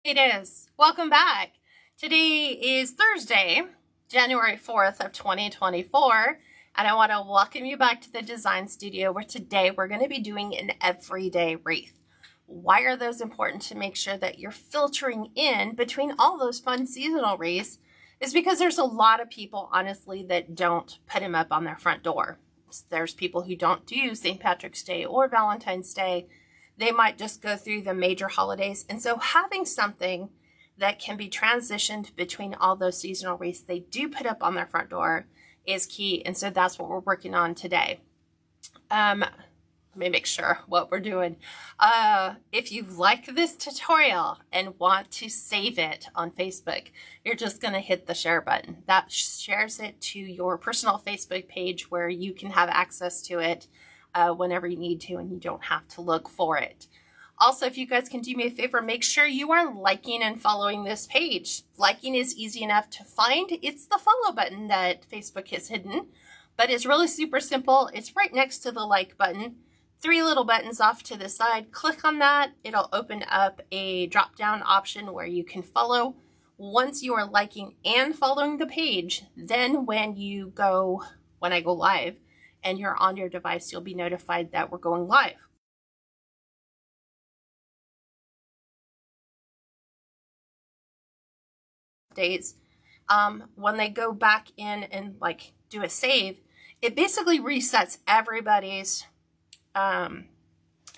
It is. Welcome back. Today is Thursday, January 4th of 2024, and I want to welcome you back to the design studio where today we're going to be doing an everyday wreath. Why are those important to make sure that you're filtering in between all those fun seasonal wreaths? Is because there's a lot of people, honestly, that don't put them up on their front door. There's people who don't do St. Patrick's Day or Valentine's Day. They might just go through the major holidays. And so having something that can be transitioned between all those seasonal wreaths they do put up on their front door is key. And so that's what we're working on today. Let me make sure what we're doing. If you like this tutorial and want to save it on Facebook, you're just going to hit the share button. That shares it to your personal Facebook page where you can have access to it whenever you need to, and you don't have to look for it. Also, if you guys can do me a favor, make sure you are liking and following this page. Liking is easy enough to find. It's the follow button that Facebook has hidden, but it's really super simple. It's right next to the like button. 3 little buttons off to the side. Click on that. It'll open up a drop-down option where you can follow. Once you are liking and following the page, then when I go live, and you're on your device, you'll be notified that we're going live. Days, when they go back in and do a save, it basically resets everybody's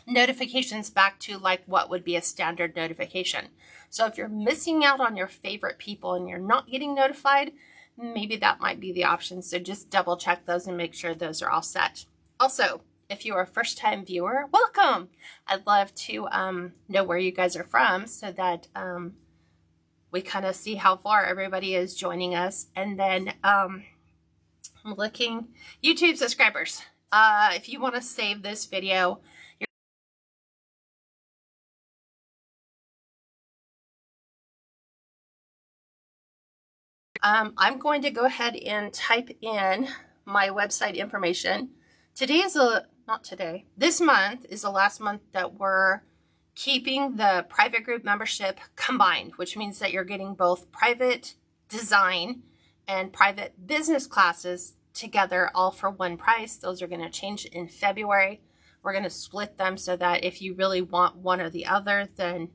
notifications back to what would be a standard notification. So if you're missing out on your favorite people and you're not getting notified, maybe that might be the option. So just double check those and make sure those are all set. Also, if you're a first-time viewer, welcome. I'd love to know where you guys are from so that we kind of see how far everybody is joining us. And then I'm looking, YouTube subscribers. If you want to save this video, I'm going to go ahead and type in my website information. This month is the last month that we're keeping the private group membership combined, which means that you're getting both private design and private business classes together, all for one price. Those are going to change in February. We're going to split them so that if you really want one or the other, then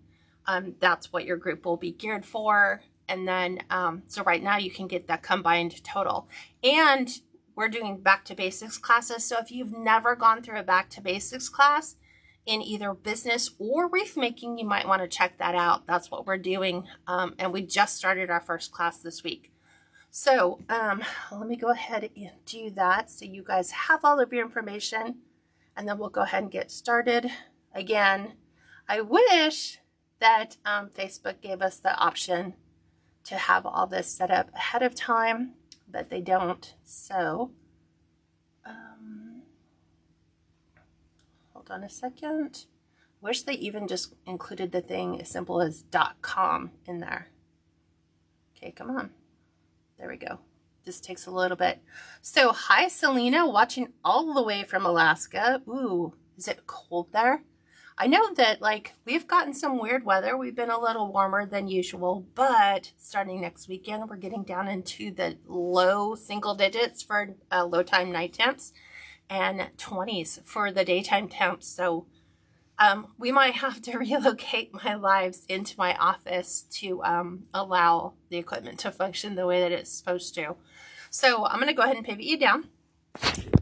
that's what your group will be geared for. And then, so right now you can get that combined total. And we're doing back to basics classes. So if you've never gone through a back to basics class in either business or wreath making, you might want to check that out. That's what we're doing. And we just started our first class this week. So let me go ahead and do that so you guys have all of your information, and then we'll go ahead and get started. Again, I wish that Facebook gave us the option to have all this set up ahead of time, but they don't. So hold on a second. Wish they even just included the thing as simple as .com in there. Okay, come on. There we go. This takes a little bit. So hi, Selena, watching all the way from Alaska. Ooh, is it cold there? I know that we've gotten some weird weather. We've been a little warmer than usual, but starting next weekend, we're getting down into the low single digits for low time night temps and 20s for the daytime temps. So we might have to relocate my lives into my office to allow the equipment to function the way that it's supposed to. So I'm going to go ahead and pivot you down.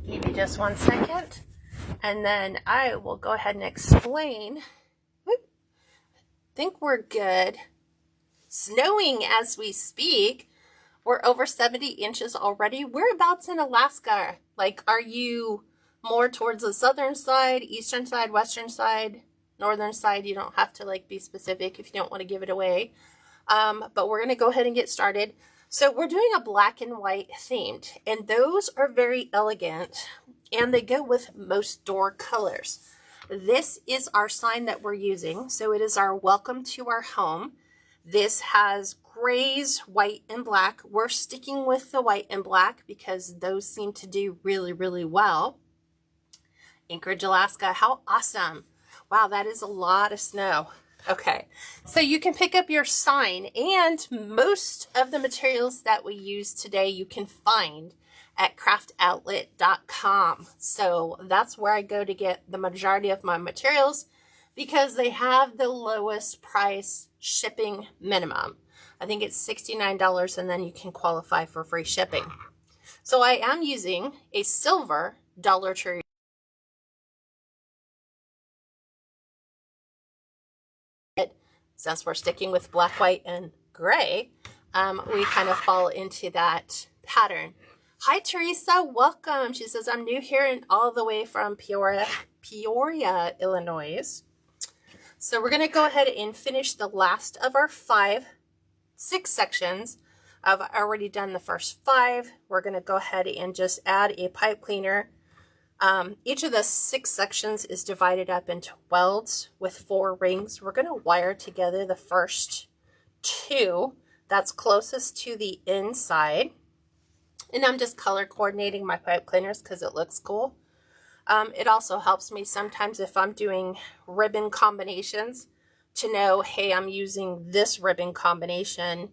Give me just 1 second. And then I will go ahead and explain. I think we're good. Snowing as we speak. We're over 70 inches already. Whereabouts in Alaska? Are you more towards the southern side, eastern side, western side, northern side? You don't have to be specific if you don't want to give it away. But we're going to go ahead and get started. So we're doing a black and white themed, and those are very elegant, and they go with most door colors. This is our sign that we're using. So it is our welcome to our home. This has grays, white, and black. We're sticking with the white and black because those seem to do really, really well. Anchorage, Alaska, how awesome. Wow, that is a lot of snow. Okay, so you can pick up your sign, and most of the materials that we use today you can find at craftoutlet.com. So that's where I go to get the majority of my materials because they have the lowest price shipping minimum. I think it's $69, and then you can qualify for free shipping. So I am using a silver Dollar Tree. Since we're sticking with black, white, and gray, we kind of fall into that pattern. Hi, Teresa. Welcome. She says, I'm new here and all the way from Peoria, Illinois. So we're going to go ahead and finish the last of our 6 sections. I've already done the first 5. We're going to go ahead and just add a pipe cleaner. Each of the 6 sections is divided up into welds with 4 rings. We're going to wire together the first 2 that's closest to the inside. And I'm just color coordinating my pipe cleaners because it looks cool. It also helps me sometimes if I'm doing ribbon combinations to know, hey, I'm using this ribbon combination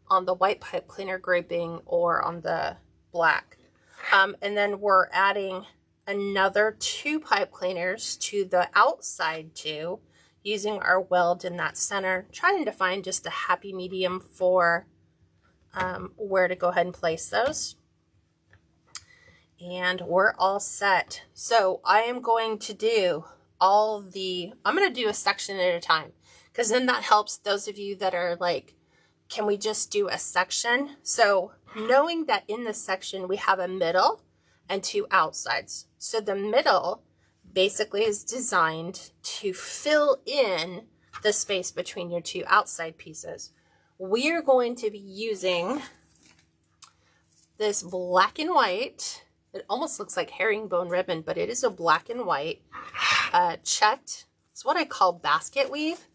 on the white pipe cleaner grouping or on the black. And then we're adding another 2 pipe cleaners to the outside 2 using our weld in that center, trying to find just a happy medium for where to go ahead and place those. And we're all set. So I am going to do I'm going to do a section at a time because then that helps those of you that are like, can we just do a section? So knowing that in this section we have a middle and 2 outsides. So the middle basically is designed to fill in the space between your 2 outside pieces. We're going to be using this black and white. It almost looks like herringbone ribbon, but it is a black and white checked. It's what I call basket weave.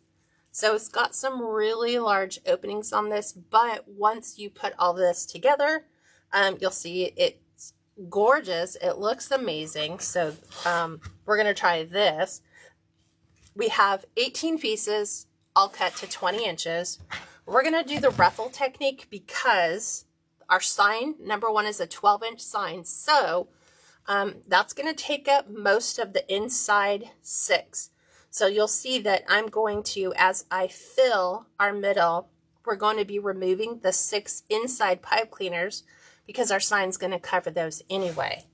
So it's got some really large openings on this, but once you put all this together, you'll see it's gorgeous. It looks amazing. So we're going to try this. We have 18 pieces, all cut to 20 inches. We're going to do the ruffle technique because our sign, number 1, is a 12-inch sign. So that's going to take up most of the inside 6. So you'll see that I'm going to, as I fill our middle, we're going to be removing the 6 inside pipe cleaners because our sign's going to cover those anyway.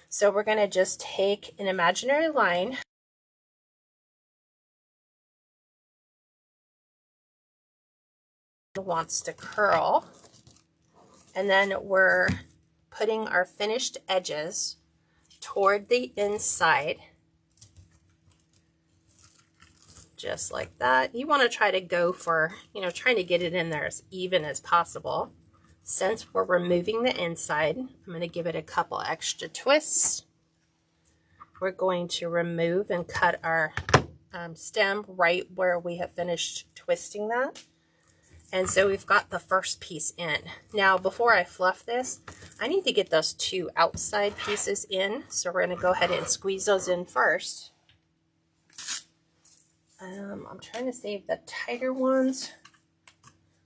So we're going to just take an imaginary line. Wants to curl. And then we're putting our finished edges toward the inside. Just like that. You want to try to go for, trying to get it in there as even as possible. Since we're removing the inside, I'm going to give it a couple extra twists. We're going to remove and cut our stem right where we have finished twisting that. And so we've got the first piece in. Now, before I fluff this, I need to get those 2 outside pieces in. So we're going to go ahead and squeeze those in first. I'm trying to save the tighter ones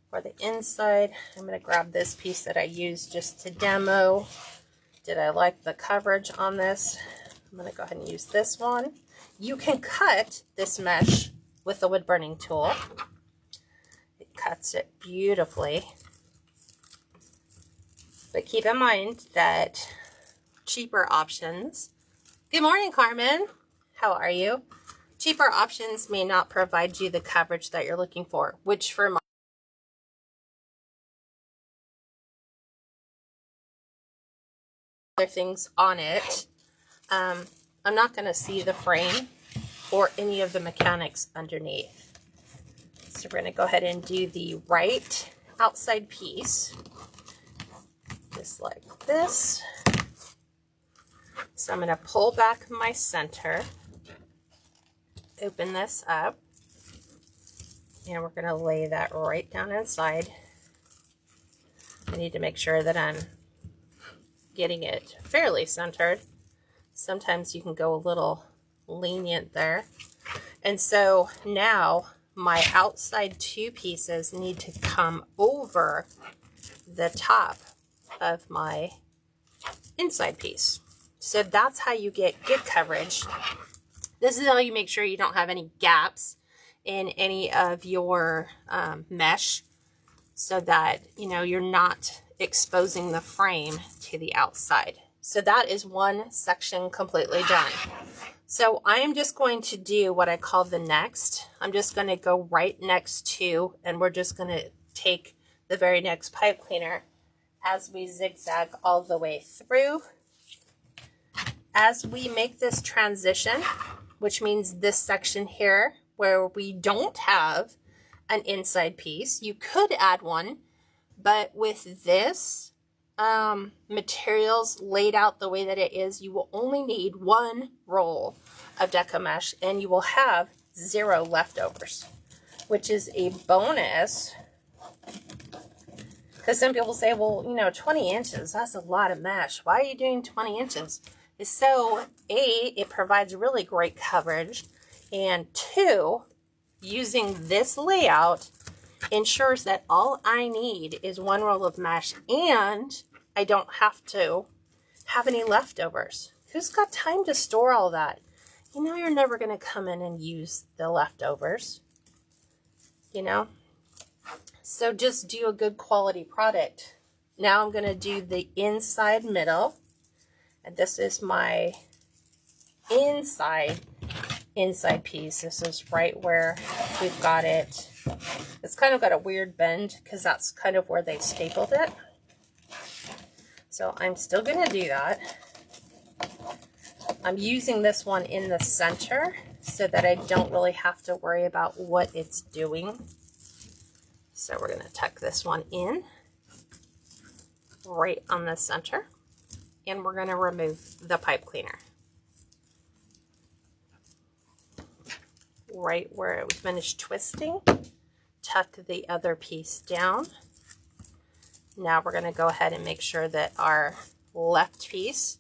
for the inside. I'm going to grab this piece that I used just to demo. Did I like the coverage on this? I'm going to go ahead and use this one. You can cut this mesh with the wood burning tool. It cuts it beautifully. But keep in mind that cheaper options. Good morning, Carmen. How are you? Cheaper options may not provide you the coverage that you're looking for, which for my other things on it, I'm not going to see the frame or any of the mechanics underneath. So we're going to go ahead and do the right outside piece, just like this. So I'm going to pull back my center, open this up, and we're going to lay that right down inside. I need to make sure that I'm getting it fairly centered. Sometimes you can go a little lenient there. And so now my outside two pieces need to come over the top of my inside piece. So that's how you get good coverage. This is how you make sure you don't have any gaps in any of your mesh, so that, you know, you're not exposing the frame to the outside. So that is one section completely done. So I am just going to do what I call the next. I'm just going to go right next to, and we're just going to take the very next pipe cleaner as we zigzag all the way through. As we make this transition, which means this section here where we don't have an inside piece, you could add one, but with this materials laid out the way that it is, you will only need one roll of deco mesh and you will have 0 leftovers, which is a bonus. Because some people say, well, you know, 20 inches, that's a lot of mesh. Why are you doing 20 inches? So, A, it provides really great coverage, and 2, using this layout ensures that all I need is one roll of mesh and I don't have to have any leftovers. Who's got time to store all that? You know, you're never going to come in and use the leftovers, you know? So just do a good quality product. Now I'm going to do the inside middle. And this is my inside piece. This is right where we've got it. It's kind of got a weird bend because that's kind of where they stapled it. So I'm still going to do that. I'm using this one in the center so that I don't really have to worry about what it's doing. So we're going to tuck this one in right on the center. And we're going to remove the pipe cleaner. Right where it was finished twisting, tuck the other piece down. Now we're going to go ahead and make sure that our left piece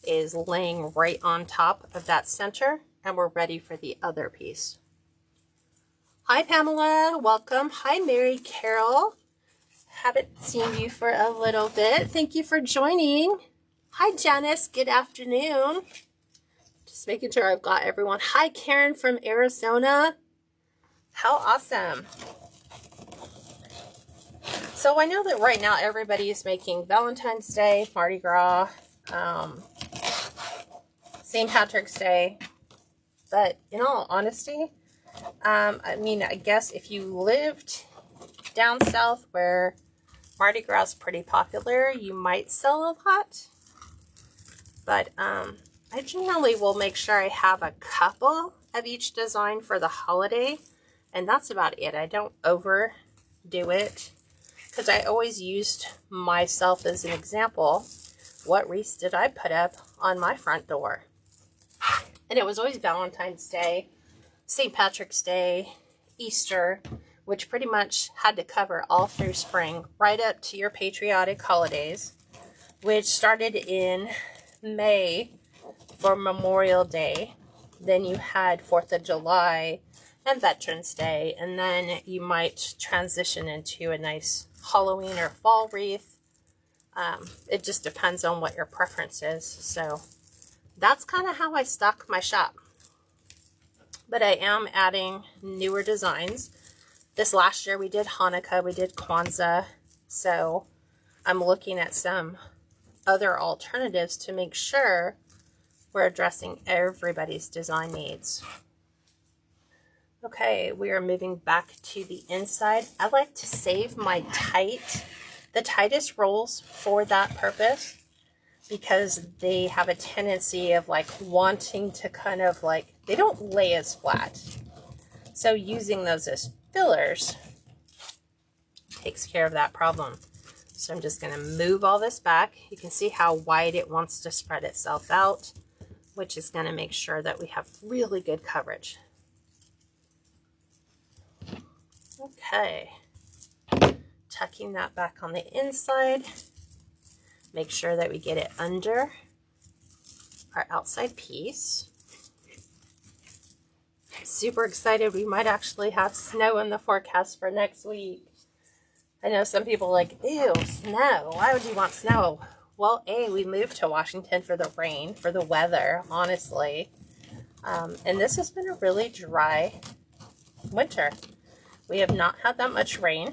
is laying right on top of that center, and we're ready for the other piece. Hi Pamela, welcome. Hi Mary Carol. Haven't seen you for a little bit. Thank you for joining. Hi Janice, good afternoon. Just making sure I've got everyone. Hi Karen from Arizona. How awesome. So I know that right now everybody is making Valentine's Day, Mardi Gras, St. Patrick's Day. But in all honesty, I mean, I guess if you lived down south where Mardi Gras is pretty popular, you might sell a lot. But I generally will make sure I have a couple of each design for the holiday. And that's about it. I don't overdo it. Because I always used myself as an example. What wreaths did I put up on my front door? And it was always Valentine's Day, St. Patrick's Day, Easter, which pretty much had to cover all through spring, right up to your patriotic holidays, which started in May for Memorial Day. Then you had 4th of July and Veterans Day, and then you might transition into a nice Halloween or fall wreath. It just depends on what your preference is. So that's kind of how I stock my shop. But I am adding newer designs. This last year we did Hanukkah, we did Kwanzaa. So I'm looking at some other alternatives to make sure we're addressing everybody's design needs. Okay, we are moving back to the inside. I like to save the tightest rolls for that purpose, because they have a tendency of like wanting to kind of like, they don't lay as flat. So using those as fillers takes care of that problem. So I'm just going to move all this back. You can see how wide it wants to spread itself out, which is going to make sure that we have really good coverage. Okay, tucking that back on the inside. Make sure that we get it under our outside piece. Super excited. We might actually have snow in the forecast for next week. I know some people are like, ew, snow. Why would you want snow? Well, we moved to Washington for the rain, for the weather, honestly. And this has been a really dry winter. We have not had that much rain,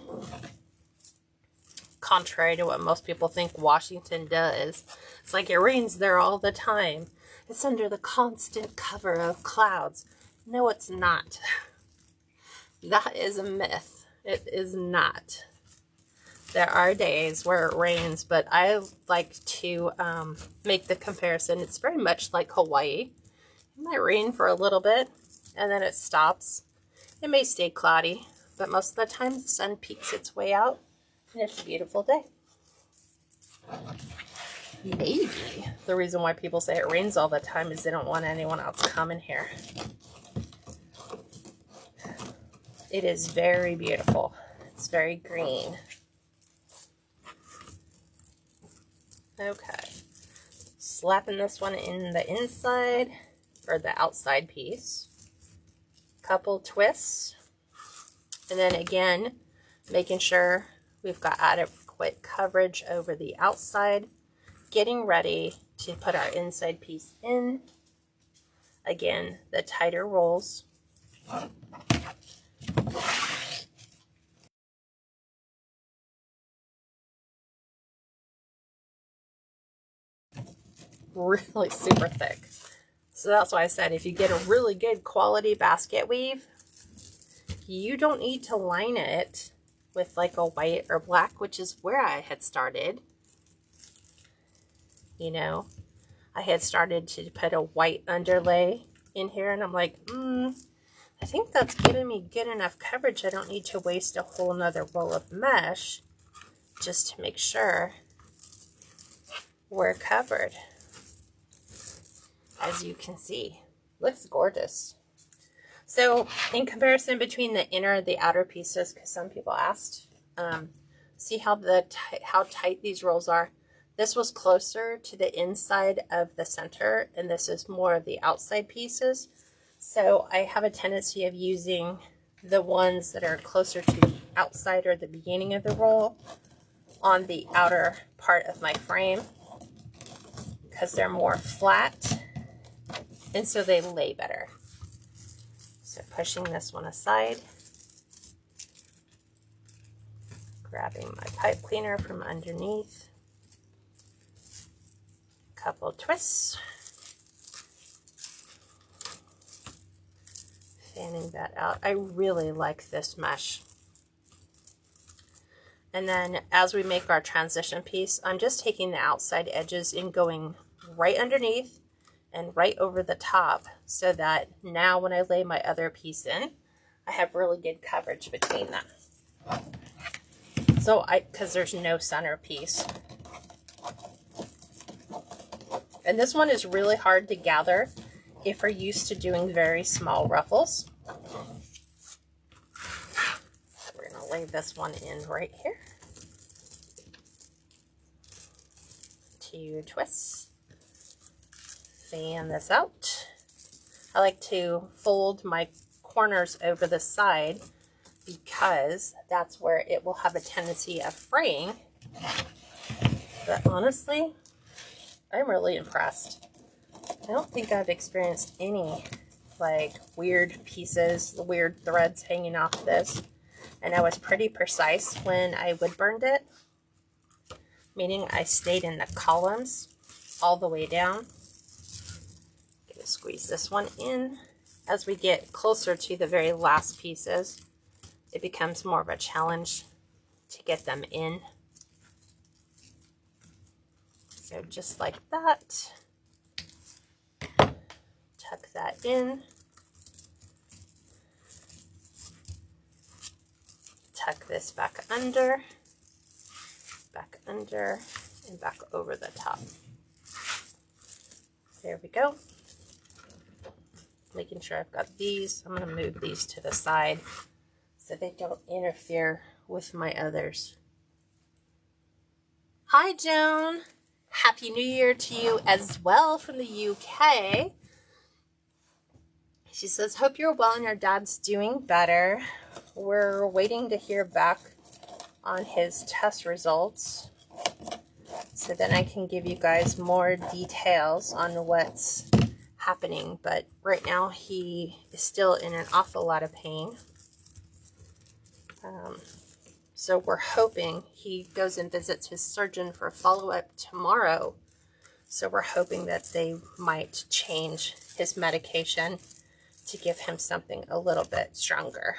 contrary to what most people think Washington does. It's like it rains there all the time. It's under the constant cover of clouds. No, it's not. That is a myth. It is not. There are days where it rains, but I like to make the comparison. It's very much like Hawaii. It might rain for a little bit, and then it stops. It may stay cloudy, but most of the time the sun peeks its way out, and it's a beautiful day. Maybe the reason why people say it rains all the time is they don't want anyone else coming here. It is very beautiful. It's very green. Okay, slapping this one in the inside, or the outside piece. Couple twists. And then again, making sure we've got adequate coverage over the outside. Getting ready to put our inside piece in. Again, the tighter rolls. Really super thick. So that's why I said if you get a really good quality basket weave, you don't need to line it with like a white or black, which is where I had started. You know, I had started to put a white underlay in here, and I'm like, I think that's giving me good enough coverage. I don't need to waste a whole nother roll of mesh just to make sure we're covered. As you can see, looks gorgeous. So in comparison between the inner and the outer pieces, because some people asked, see how tight these rolls are. This was closer to the inside of the center, and this is more of the outside pieces. So I have a tendency of using the ones that are closer to the outside or the beginning of the roll on the outer part of my frame, because they're more flat. And so they lay better. So pushing this one aside, grabbing my pipe cleaner from underneath, couple twists, fanning that out. I really like this mesh. And then as we make our transition piece, I'm just taking the outside edges and going right underneath and right over the top, so that now when I lay my other piece in, I have really good coverage between them. So because there's no center piece. And this one is really hard to gather if we're used to doing very small ruffles. So we're gonna lay this one in right here. 2 twists. Fan this out. I like to fold my corners over the side because that's where it will have a tendency of fraying. But honestly, I'm really impressed. I don't think I've experienced any like weird pieces, weird threads hanging off this. And I was pretty precise when I wood burned it, meaning I stayed in the columns all the way down. Squeeze this one in. As we get closer to the very last pieces, it becomes more of a challenge to get them in. So just like that, tuck that in, tuck this back under, and back over the top. There we go. Making sure I've got these. I'm going to move these to the side so they don't interfere with my others. Hi, Joan. Happy New Year to you as well from the UK. She says, hope you're well and your dad's doing better. We're waiting to hear back on his test results, so then I can give you guys more details on what's happening. But right now he is still in an awful lot of pain. So we're hoping he goes and visits his surgeon for a follow-up tomorrow. So we're hoping that they might change his medication to give him something a little bit stronger.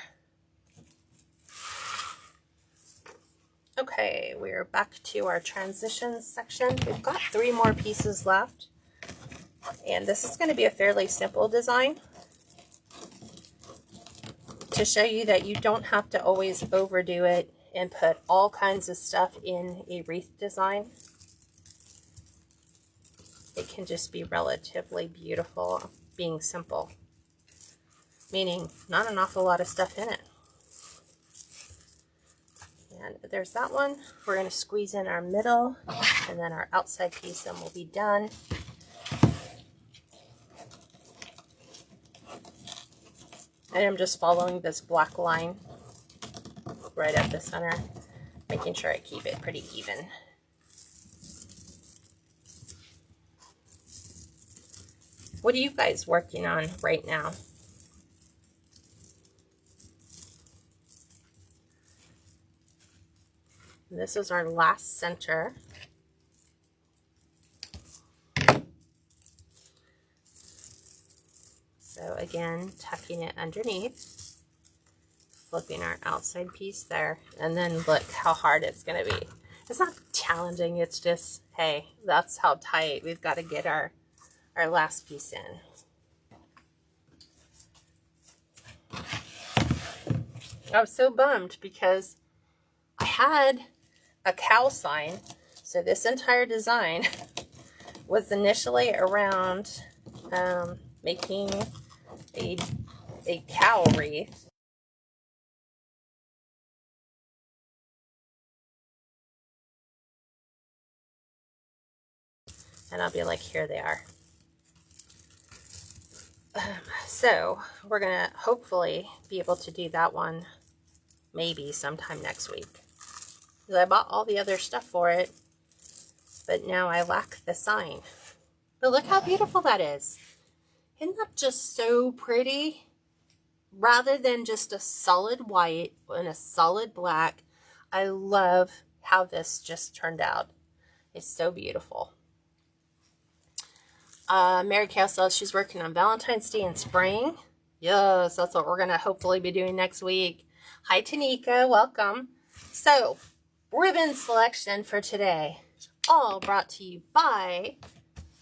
Okay, we're back to our transitions section. We've got 3 more pieces left. And this is going to be a fairly simple design to show you that you don't have to always overdo it and put all kinds of stuff in a wreath design. It can just be relatively beautiful, being simple, meaning not an awful lot of stuff in it. And there's that one. We're going to squeeze in our middle and then our outside piece, and we'll be done. And I'm just following this black line right at the center, making sure I keep it pretty even. What are you guys working on right now? And this is our last center. So again, tucking it underneath, flipping our outside piece there, and then look how hard it's going to be. It's not challenging, it's just, hey, that's how tight we've got to get our last piece in. I was so bummed because I had a cow sign. So this entire design was initially around making a cow wreath. And I'll be like, here they are. So we're going to hopefully be able to do that one maybe sometime next week. Because I bought all the other stuff for it, but now I lack the sign. But look how beautiful that is. Isn't that just so pretty? Rather than just a solid white and a solid black, I love how this just turned out. It's so beautiful. Mary Kay says she's working on Valentine's Day and spraying. Yes, that's what we're going to hopefully be doing next week. Hi, Tanika. Welcome. So, ribbon selection for today. All brought to you by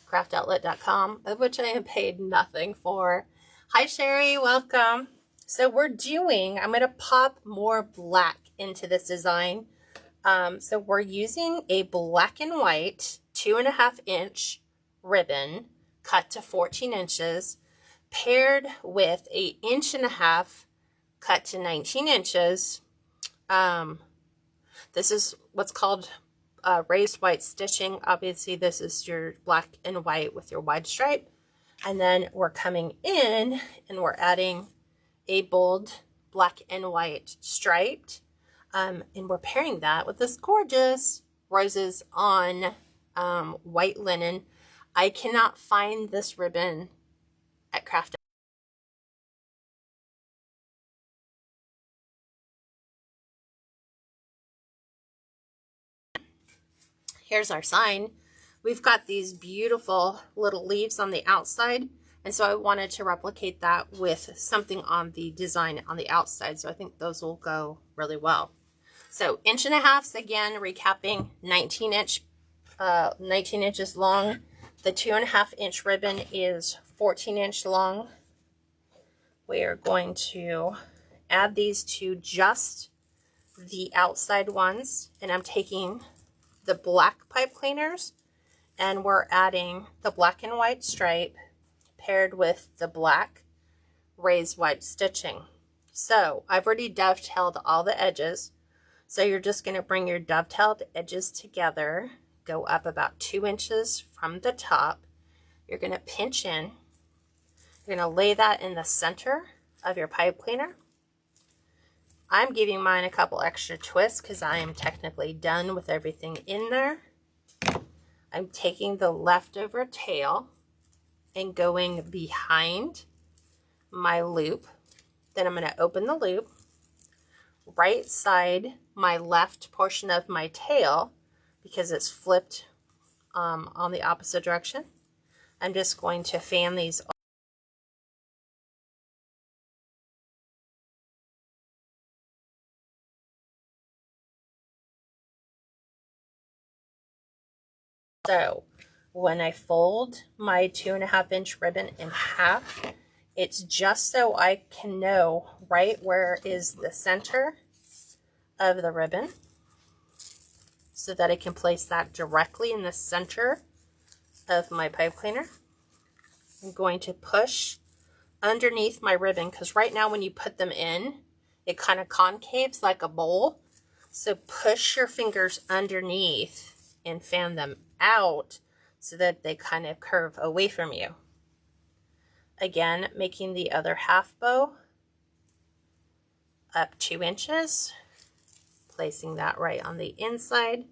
craftoutlet.com, of which I am paid nothing for. Hi, Sherry. Welcome. So, I'm going to pop more black into this design. So, we're using a black and white 2.5 inch ribbon cut to 14 inches paired with a 1.5 inch cut to 19 inches. This is what's called raised white stitching. Obviously this is your black and white with your wide stripe, and then we're coming in and we're adding a bold black and white striped, and we're pairing that with this gorgeous roses on white linen. I cannot find this ribbon at Craft. Here's our sign. We've got these beautiful little leaves on the outside, and so I wanted to replicate that with something on the design on the outside, so I think those will go really well. So 1.5 inches, again, recapping, 19 inches long. The 2.5 inch ribbon is 14 inch long. We are going to add these to just the outside ones, and I'm taking the black pipe cleaners and we're adding the black and white stripe paired with the black raised white stitching. So I've already dovetailed all the edges. So you're just going to bring your dovetailed edges together, go up about 2 inches from the top. You're going to pinch in, You're going to lay that in the center of your pipe cleaner. I'm giving mine a couple extra twists because I am technically done with everything in there. I'm taking the leftover tail and going behind my loop. Then I'm going to open the loop, right side my left portion of my tail because it's flipped on the opposite direction. I'm just going to fan these. So when I fold my 2.5 inch ribbon in half, it's just so I can know right where is the center of the ribbon so that I can place that directly in the center of my pipe cleaner. I'm going to push underneath my ribbon because right now when you put them in, it kind of concaves like a bowl. So push your fingers underneath and fan them out so that they kind of curve away from you. Again, making the other half bow up 2 inches, placing that right on the inside.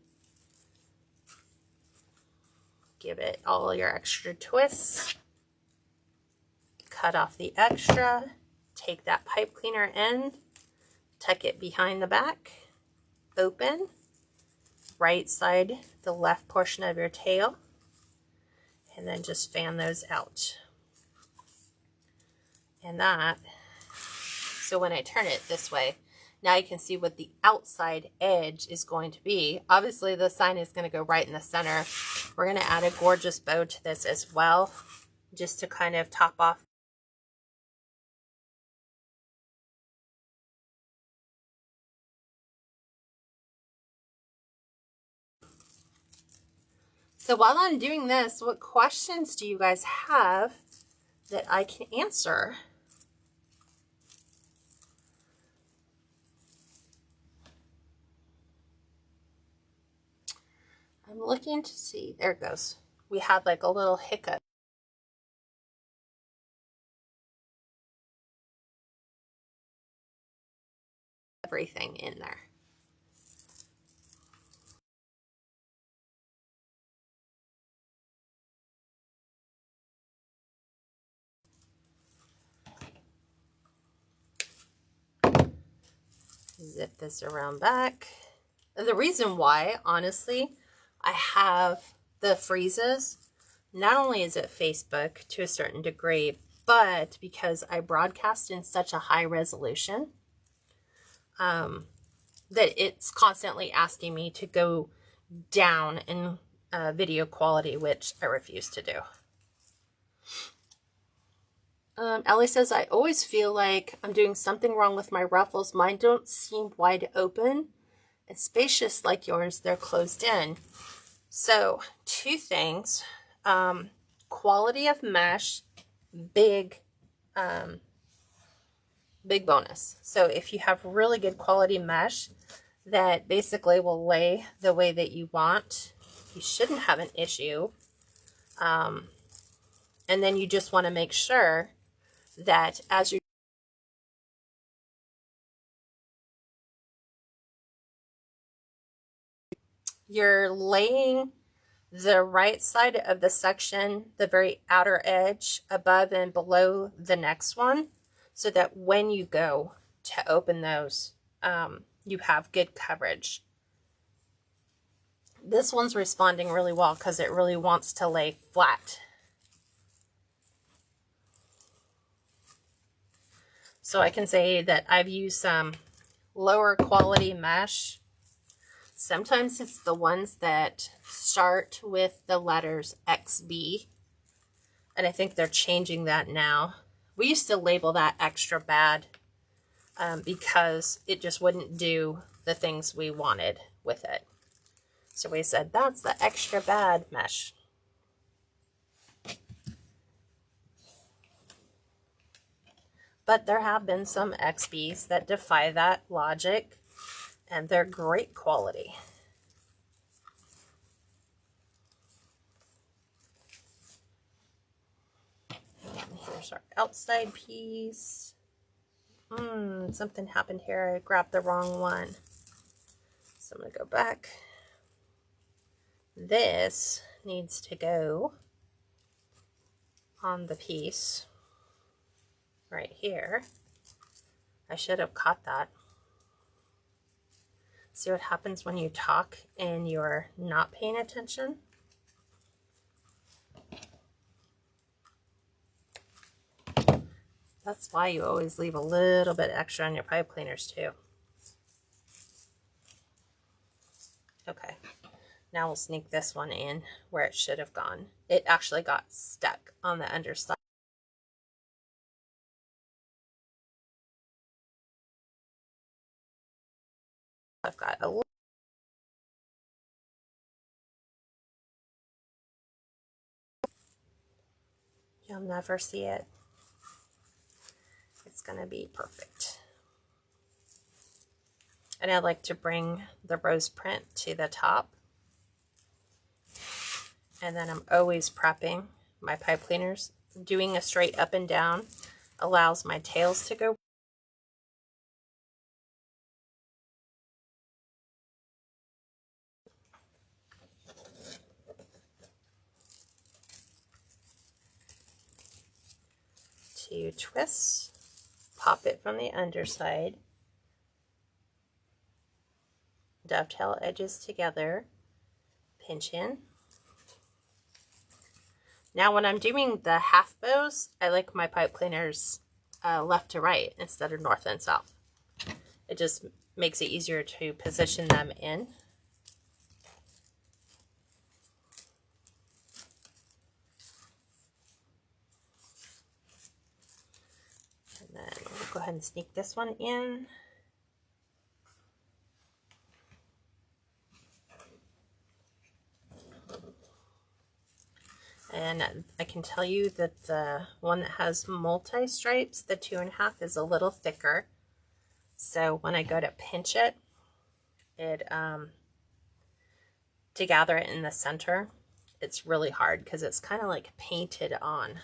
Give it all your extra twists. Cut off the extra. Take that pipe cleaner end, tuck it behind the back, open, right side the left portion of your tail, and then just fan those out. And that, so when I turn it this way, now you can see what the outside edge is going to be. Obviously the sign is going to go right in the center. We're going to add a gorgeous bow to this as well, just to kind of top off. So while I'm doing this, what questions do you guys have that I can answer? I'm looking to see. There it goes. We had like a little hiccup. Everything in there. Zip this around back. The reason why, honestly, I have the freezes, not only is it Facebook to a certain degree, but because I broadcast in such a high resolution that it's constantly asking me to go down in video quality, which I refuse to do. Ellie says, I always feel like I'm doing something wrong with my ruffles. Mine don't seem wide open and spacious like yours. They're closed in. So 2 things. Quality of mesh, big bonus. So if you have really good quality mesh that basically will lay the way that you want, you shouldn't have an issue. And then you just want to make sure that as you're laying the right side of the section, the very outer edge, above and below the next one, so that when you go to open those, you have good coverage. This one's responding really well because it really wants to lay flat. So I can say that I've used some lower quality mesh. Sometimes it's the ones that start with the letters XB. And I think they're changing that now. We used to label that extra bad because it just wouldn't do the things we wanted with it. So we said, that's the extra bad mesh. But there have been some XBs that defy that logic, and they're great quality. Here's our outside piece. Something happened here. I grabbed the wrong one. So I'm going to go back. This needs to go on the piece right here. I should have caught that. See what happens when you talk and you're not paying attention? That's why you always leave a little bit extra on your pipe cleaners too. Okay, now we'll sneak this one in where it should have gone. It actually got stuck on the underside. I've got a little. You'll never see it. It's going to be perfect. And I like to bring the rose print to the top. And then I'm always prepping my pipe cleaners. Doing a straight up and down allows my tails to go. To twist, pop it from the underside, dovetail edges together, pinch in. Now when I'm doing the half bows, I like my pipe cleaners left to right instead of north and south. It just makes it easier to position them in. And then we'll go ahead and sneak this one in. And I can tell you that the one that has multi-stripes, the 2.5, is a little thicker. So when I go to pinch it, to gather it in the center, it's really hard because it's kind of like painted on.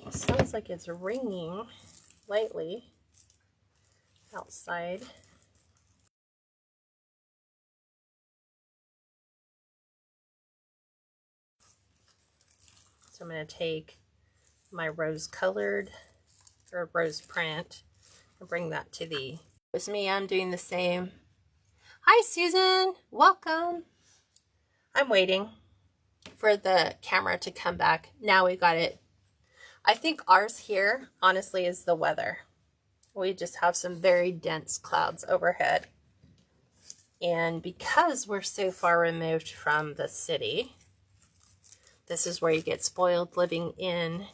It sounds like it's ringing lightly outside. So I'm going to take my rose colored or rose print and bring that to the. It's me, I'm doing the same. Hi Susan, welcome. I'm waiting for the camera to come back. Now we got it. I think ours here honestly is the weather. We just have some very dense clouds overhead. And because we're so far removed from the city, this is where you get spoiled living in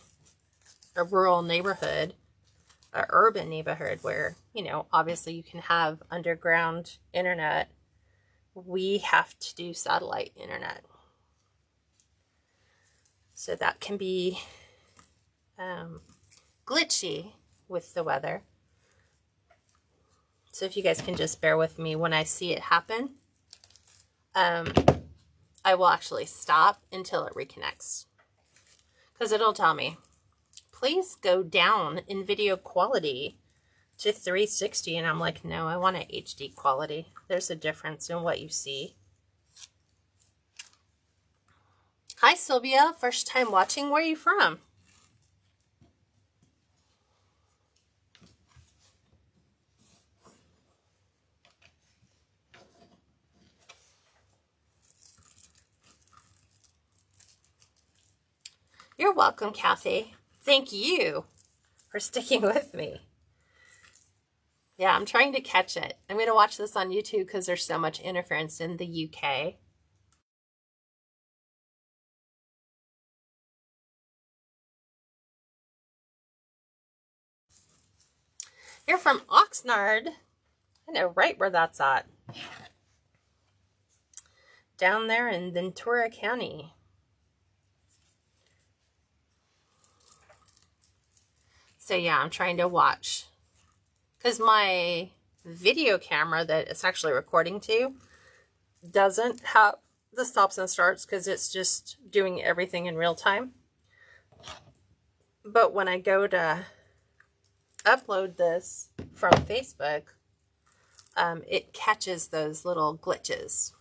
a rural neighborhood, an urban neighborhood where, you know, obviously you can have underground internet. We have to do satellite internet. So that can be glitchy with the weather. So if you guys can just bear with me when I see it happen, I will actually stop until it reconnects. Because it'll tell me, please go down in video quality to 360. And I'm like, no, I want an HD quality. There's a difference in what you see. Hi, Sylvia. First time watching. Where are you from? You're welcome, Kathy. Thank you for sticking with me. Yeah, I'm trying to catch it. I'm going to watch this on YouTube because there's so much interference in the UK. You're from Oxnard. I know right where that's at. Down there in Ventura County. So yeah, I'm trying to watch. Because my video camera that it's actually recording to doesn't have the stops and starts because it's just doing everything in real time. But when I go to upload this from Facebook, it catches those little glitches.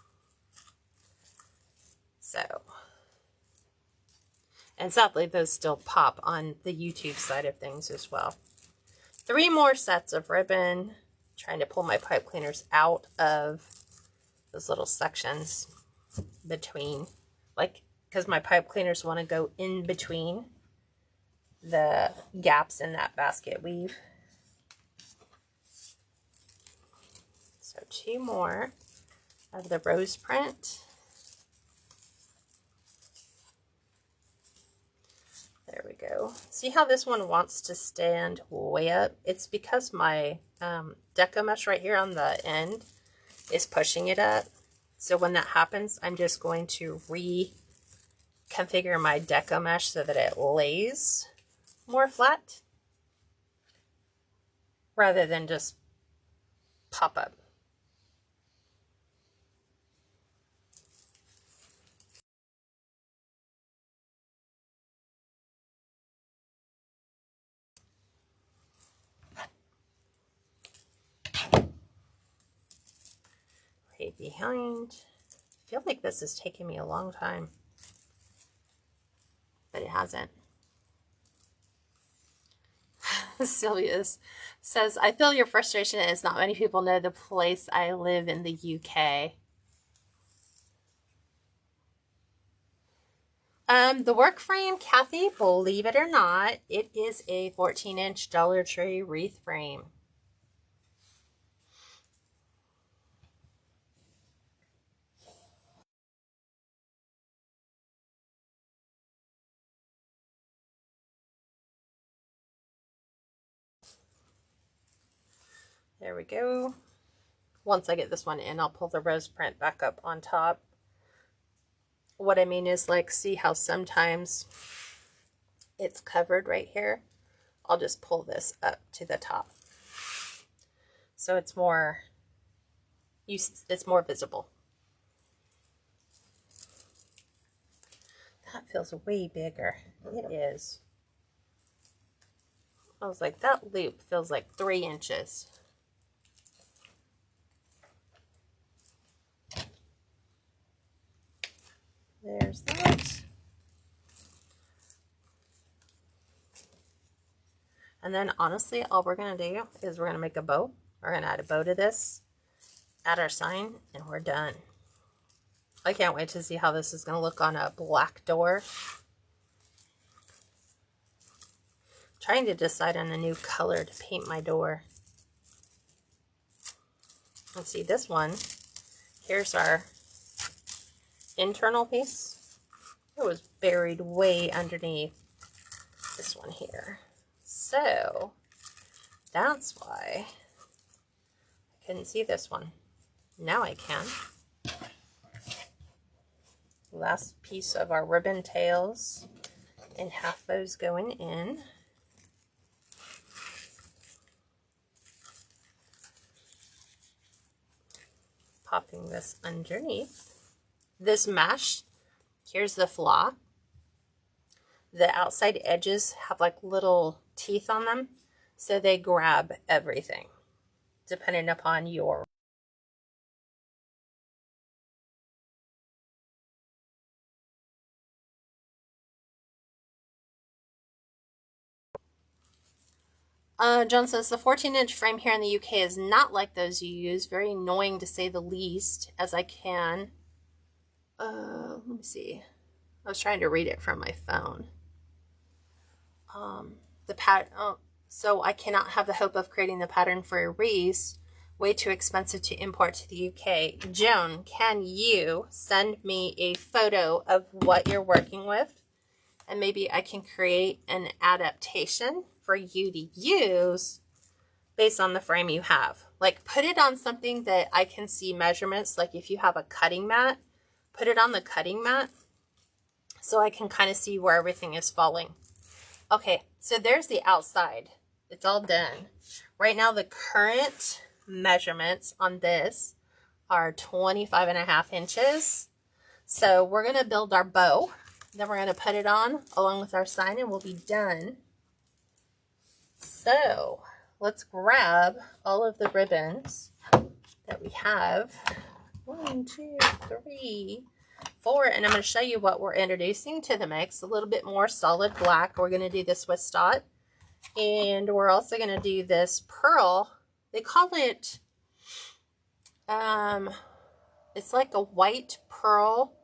So, and sadly, those still pop on the YouTube side of things as well. 3 more sets of ribbon. Trying to pull my pipe cleaners out of those little sections between, like, because my pipe cleaners want to go in between the gaps in that basket weave. So 2 more of the rose print. There we go. See how this one wants to stand way up? It's because my deco mesh right here on the end is pushing it up. So when that happens, I'm just going to reconfigure my deco mesh so that it lays more flat rather than just pop up. Right behind. I feel like this is taking me a long time, but it hasn't. Sylvia says, I feel your frustration as not many people know the place I live in the UK. The work frame, Kathy, believe it or not, it is a 14-inch Dollar Tree wreath frame. There we go. Once I get this one in, I'll pull the rose print back up on top. What I mean is, like, see how sometimes it's covered right here? I'll just pull this up to the top. So it's more visible. That feels way bigger. It is. I was like, that loop feels like 3 inches. There's that. And then honestly, all we're going to do is we're going to make a bow. We're going to add a bow to this, add our sign, and we're done. I can't wait to see how this is going to look on a black door. Trying to decide on a new color to paint my door. Let's see, this one. Here's our internal piece. It was buried way underneath this one here. So that's why I couldn't see this one. Now I can. Last piece of our ribbon tails and half those going in. Popping this underneath. This mesh, here's the flaw. The outside edges have like little teeth on them, so they grab everything, depending upon your John says, the 14-inch frame here in the UK is not like those you use. Very annoying to say the least, as I can. Let me see. I was trying to read it from my phone. So I cannot have the hope of creating the pattern for a wreath. Way too expensive to import to the UK. Joan, can you send me a photo of what you're working with? And maybe I can create an adaptation for you to use based on the frame you have. Like, put it on something that I can see measurements. Like if you have a cutting mat, put it on the cutting mat so I can kind of see where everything is falling. Okay, so there's the outside. It's all done. Right now the current measurements on this are 25.5 inches. So we're going to build our bow. Then we're going to put it on along with our sign and we'll be done. So let's grab all of the ribbons that we have. 1, 2, 3, 4. And I'm going to show you what we're introducing to the mix. A little bit more solid black. We're going to do this with dot. And we're also going to do this pearl. They call it, it's like a white pearl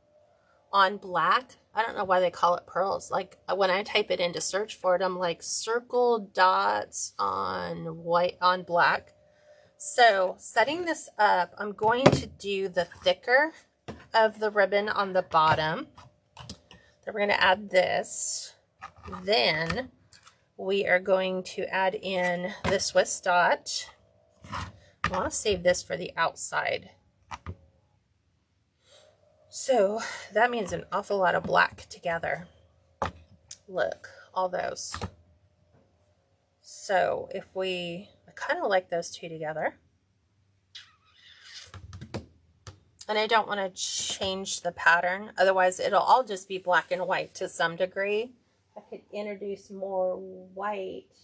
on black. I don't know why they call it pearls. Like when I type it in to search for it, I'm like circle dots on white on black. So setting this up, I'm going to do the thicker of the ribbon on the bottom. Then we're going to add this. Then we are going to add in the Swiss dot. I want to save this for the outside. So that means an awful lot of black together. Look, all those. So if I kind of like those two together. And I don't want to change the pattern. Otherwise, it'll all just be black and white to some degree. I could introduce more white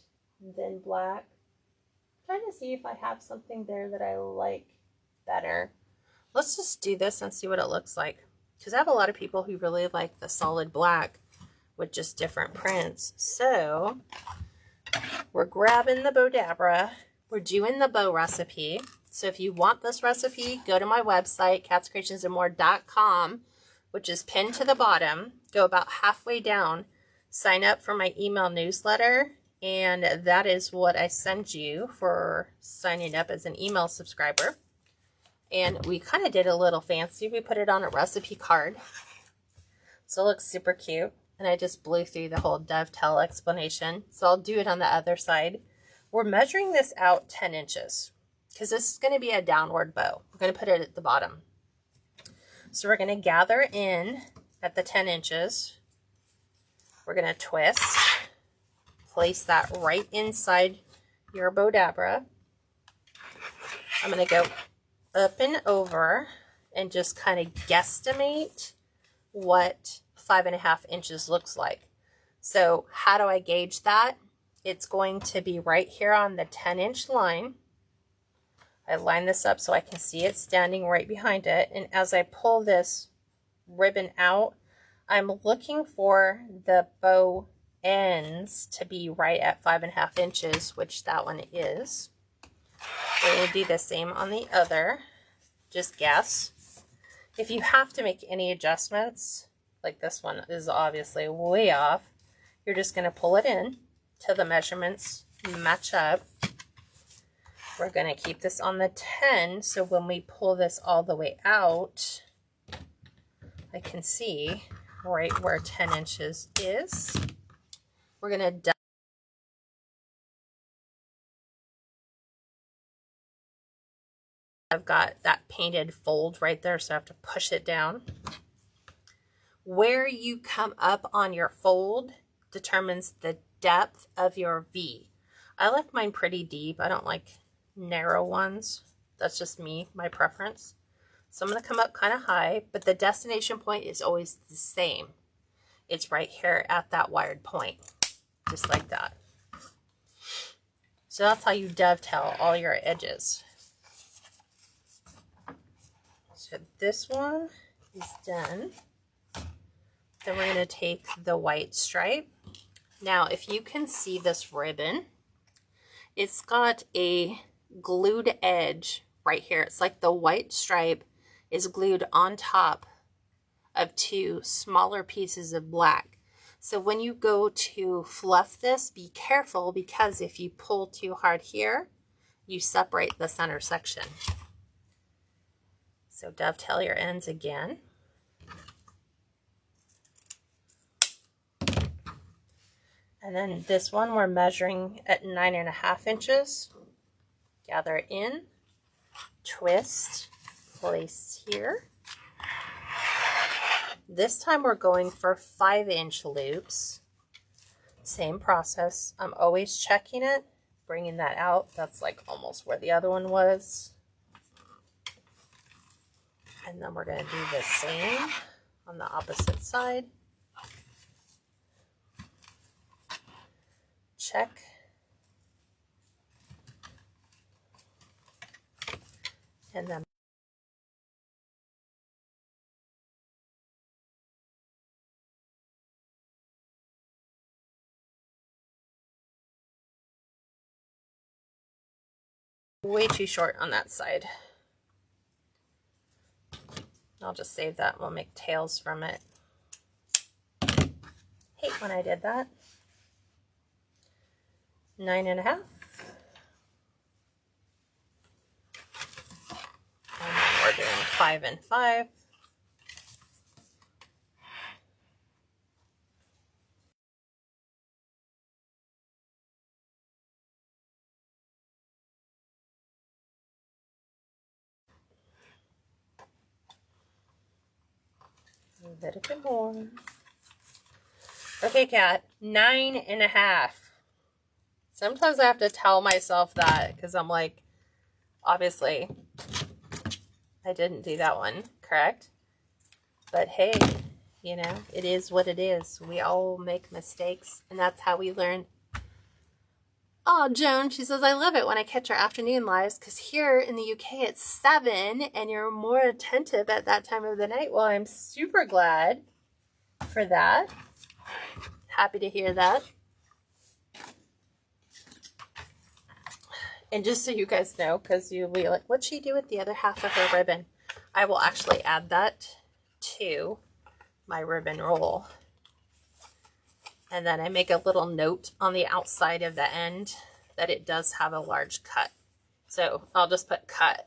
than black. I'm trying to see if I have something there that I like better. Let's just do this and see what it looks like. Because I have a lot of people who really like the solid black with just different prints. So we're grabbing the Bowdabra. We're doing the bow recipe. So if you want this recipe, go to my website, catscreationsandmore.com, which is pinned to the bottom. Go about halfway down. Sign up for my email newsletter. And that is what I send you for signing up as an email subscriber. And we kind of did a little fancy. We put it on a recipe card. So it looks super cute. And I just blew through the whole dovetail explanation. So I'll do it on the other side. We're measuring this out 10 inches. Because this is going to be a downward bow. We're going to put it at the bottom. So we're going to gather in at the 10 inches. We're going to twist. Place that right inside your Bowdabra. I'm going to go up and over and just kind of guesstimate what 5.5 inches looks like. So how do I gauge that? It's going to be right here on the 10-inch line. I line this up so I can see it standing right behind it. And as I pull this ribbon out, I'm looking for the bow ends to be right at 5.5 inches, which that one is. We will do the same on the other. Just guess. If you have to make any adjustments, like this one is obviously way off, you're just going to pull it in till the measurements match up. We're going to keep this on the 10, so when we pull this all the way out, I can see right where 10 inches is. We're going to I've got that painted fold right there, so I have to push it down. Where you come up on your fold determines the depth of your V. I like mine pretty deep. I don't like narrow ones. That's just me, my preference. So I'm going to come up kind of high, but the destination point is always the same. It's right here at that wired point, just like that. So that's how you dovetail all your edges. So this one is done. Then we're going to take the white stripe. Now, if you can see this ribbon, it's got a glued edge right here. It's like the white stripe is glued on top of two smaller pieces of black. So when you go to fluff this, be careful, because if you pull too hard here, you separate the center section. So dovetail your ends again. And then this one we're measuring at 9.5 inches. Gather it in, twist, place here. This time we're going for 5-inch loops. Same process. I'm always checking it bringing that out. That's like almost where the other one was. And then we're going to do the same on the opposite side. Check. And then way too short on that side. I'll just save that. We'll make tails from it. Hate when I did that. 9.5. And then we're doing 5 and 5. A little bit more. Okay, Kat, 9.5. Sometimes I have to tell myself that because I'm like, obviously, I didn't do that one, correct? But hey, you know, it is what it is. We all make mistakes, and that's how we learn. Oh, Joan, she says, I love it when I catch our afternoon lives because here in the UK it's 7 and you're more attentive at that time of the night. Well, I'm super glad for that. Happy to hear that. And just so you guys know, because you'll be like, what'd she do with the other half of her ribbon? I will actually add that to my ribbon roll. And then I make a little note on the outside of the end that it does have a large cut. So I'll just put cut.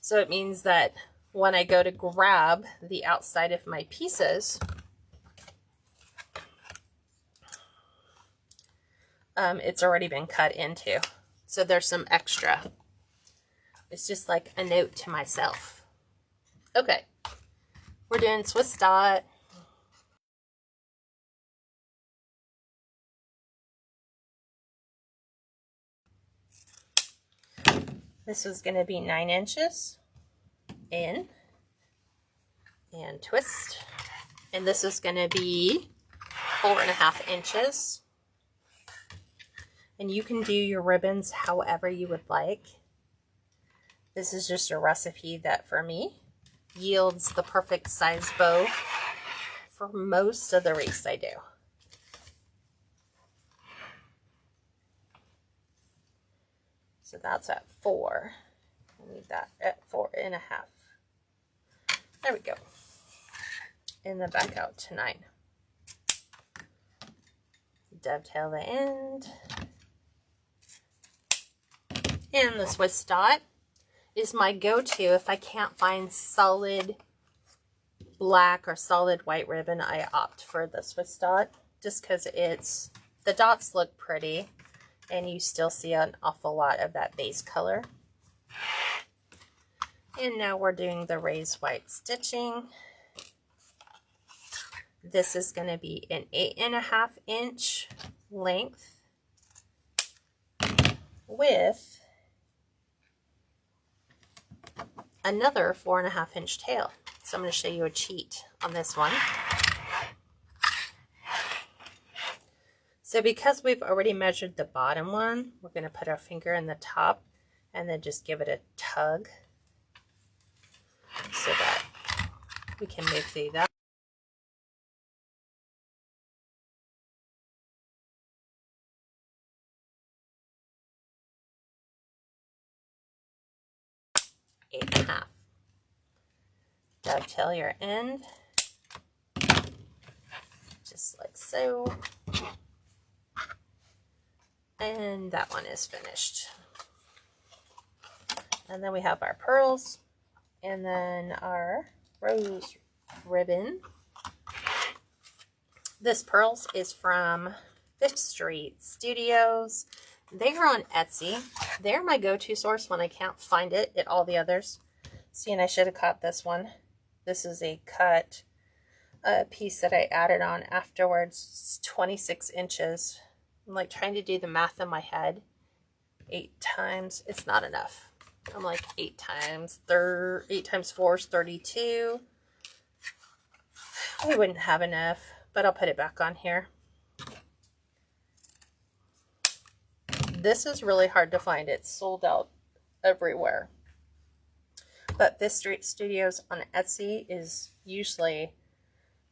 So it means that when I go to grab the outside of my pieces, it's already been cut into. So there's some extra. It's just like a note to myself. Okay, we're doing Swiss dot. This is going to be 9 inches in and twist. And this is going to be 4.5 inches. And you can do your ribbons however you would like. This is just a recipe that for me yields the perfect size bow for most of the wreaths I do. So that's at 4. I need that at 4.5. There we go. And then back out to 9. Dovetail the end. And the Swiss dot is my go-to if I can't find solid black or solid white ribbon. I opt for the Swiss dot just because the dots look pretty and you still see an awful lot of that base color. And now we're doing the raised white stitching. This is going to be an 8.5 inch length with another 4.5 inch tail. So I'm going to show you a cheat on this one. So because we've already measured the bottom one, we're going to put our finger in the top and then just give it a tug so that we can move through that. Eight and a half. Dovetail your end, just like so. And that one is finished. And then we have our pearls and then our rose ribbon. This pearls is from 5th Street Studios. They are on Etsy. They're my go-to source when I can't find it at all the others. See, and I should have caught this one. This is a cut piece that I added on afterwards. It's 26 inches. I'm like trying to do the math in my head. 8 times, it's not enough. I'm like 8 times 4 is 32. We wouldn't have enough, but I'll put it back on here. This is really hard to find. It's sold out everywhere. But Fifth Street Studios on Etsy is usually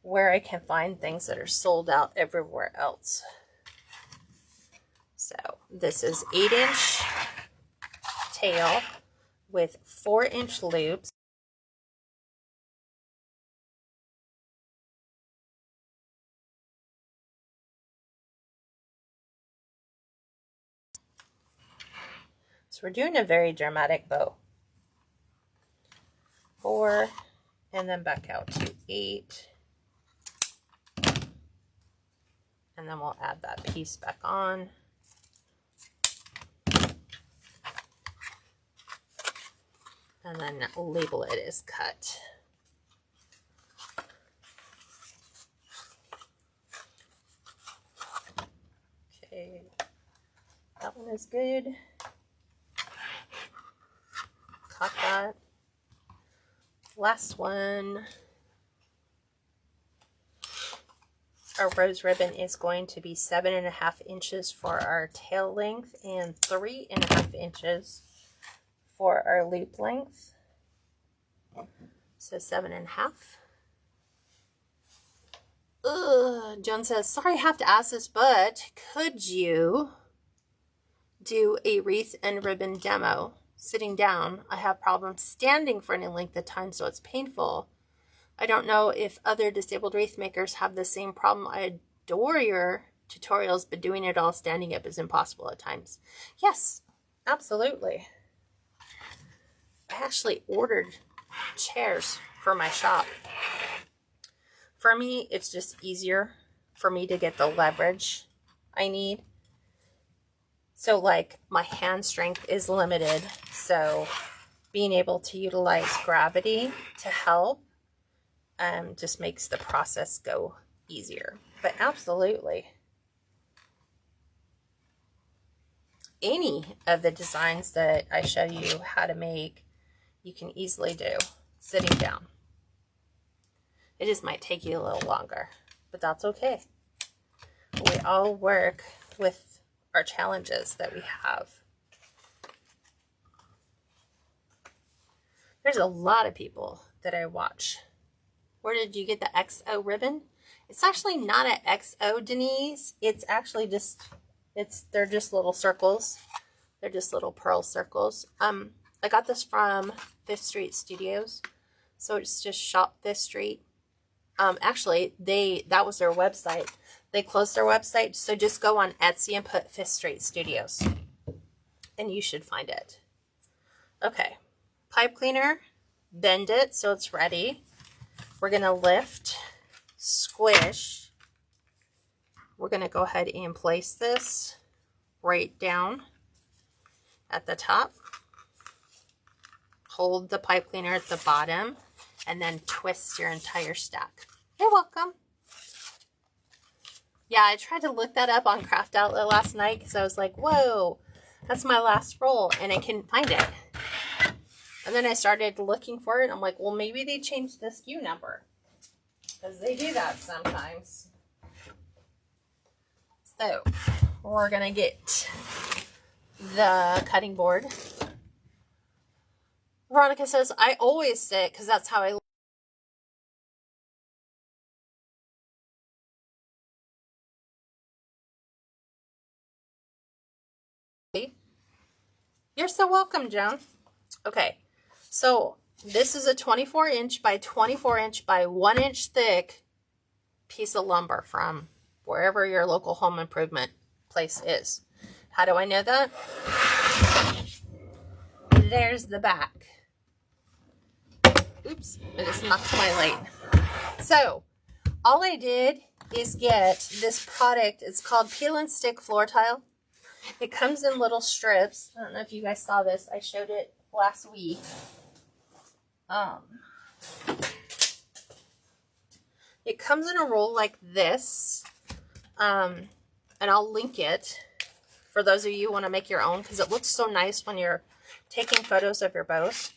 where I can find things that are sold out everywhere else. So this is 8-inch tail with 4-inch loops. So we're doing a very dramatic bow. 4, and then back out to 8. And then we'll add that piece back on. And then label it as cut. Okay, that one is good. Caught that. Last one. Our rose ribbon is going to be 7.5 inches for our tail length and 3.5 inches for our loop length. So 7.5. Joan says, sorry I have to ask this, but could you do a wreath and ribbon demo sitting down? I have problems standing for any length of time, so it's painful. I don't know if other disabled wreath makers have the same problem. I adore your tutorials, but doing it all standing up is impossible at times. Yes, absolutely. I actually ordered chairs for my shop. For me, it's just easier for me to get the leverage I need. So like my hand strength is limited. So being able to utilize gravity to help just makes the process go easier. But absolutely, any of the designs that I show you how to make, you can easily do sitting down. It just might take you a little longer, but that's okay. We all work with our challenges that we have. There's a lot of people that I watch. Where did you get the XO ribbon? It's actually not an XO, Denise. It's actually just, they're just little circles. They're just little pearl circles. I got this from Fifth Street Studios. So it's just shop Fifth Street. Actually, that was their website. They closed their website. So just go on Etsy and put Fifth Street Studios. And you should find it. Okay. Pipe cleaner. Bend it so it's ready. We're going to lift, squish. We're going to go ahead and place this right down at the top. Hold the pipe cleaner at the bottom and then twist your entire stack. You're welcome. Yeah, I tried to look that up on Craft Outlet last night because I was like, whoa, that's my last roll, and I couldn't find it. And then I started looking for it. I'm like, well, maybe they changed the SKU number because they do that sometimes. So we're going to get the cutting board. Veronica says, I always sit because that's how I leave. You're so welcome, Joan. Okay. So this is a 24-inch by 24-inch by 1-inch thick piece of lumber from wherever your local home improvement place is. How do I know that? There's the back. Oops, I just knocked my light. So all I did is get this product. It's called Peel and Stick Floor Tile. It comes in little strips. I don't know if you guys saw this. I showed it last week. It comes in a roll like this, and I'll link it for those of you who want to make your own, because it looks so nice when you're taking photos of your bows.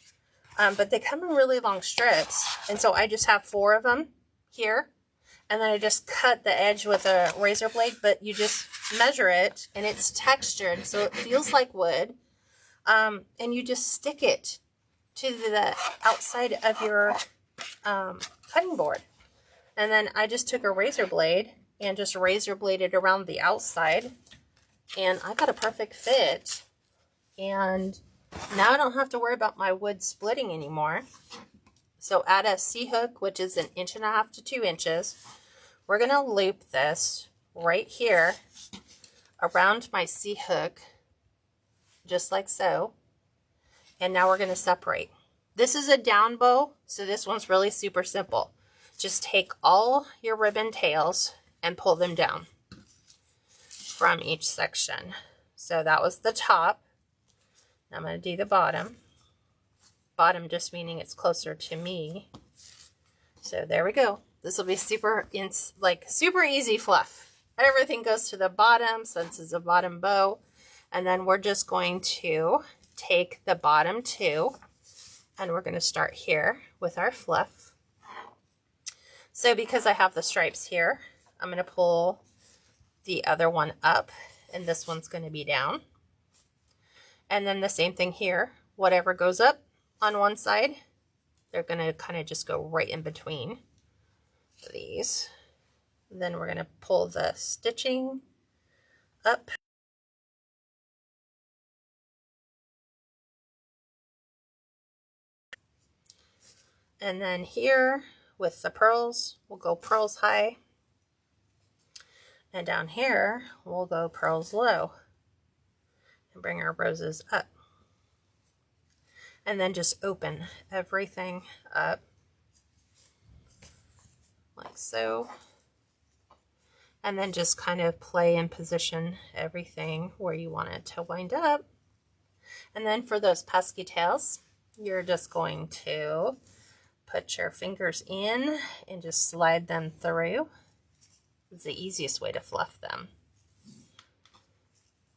But they come in really long strips, and so I just have 4 of them here, and then I just cut the edge with a razor blade, but you just measure it, and it's textured, so it feels like wood, and you just stick it to the outside of your cutting board. And then I just took a razor blade and just razor bladed around the outside, and I got a perfect fit. And now I don't have to worry about my wood splitting anymore. So add a C-hook, which is 1.5 inches to 2 inches. We're going to loop this right here around my C-hook, just like so. And now we're going to separate. This is a down bow, so this one's really super simple. Just take all your ribbon tails and pull them down from each section. So that was the top. Now I'm going to do the bottom. Bottom just meaning it's closer to me. So there we go. This will be super easy fluff. Everything goes to the bottom since it's a bottom bow. And then we're just going to take the bottom 2 and we're going to start here with our fluff. So because I have the stripes here, I'm going to pull the other one up and this one's going to be down. And then the same thing here, whatever goes up on one side, they're going to kind of just go right in between these. Then we're going to pull the stitching up. And then here with the pearls, we'll go pearls high. And down here, we'll go pearls low. And bring our roses up. And then just open everything up. Like so. And then just kind of play and position everything where you want it to wind up. And then for those pesky tails, you're just going to put your fingers in and just slide them through. It's the easiest way to fluff them.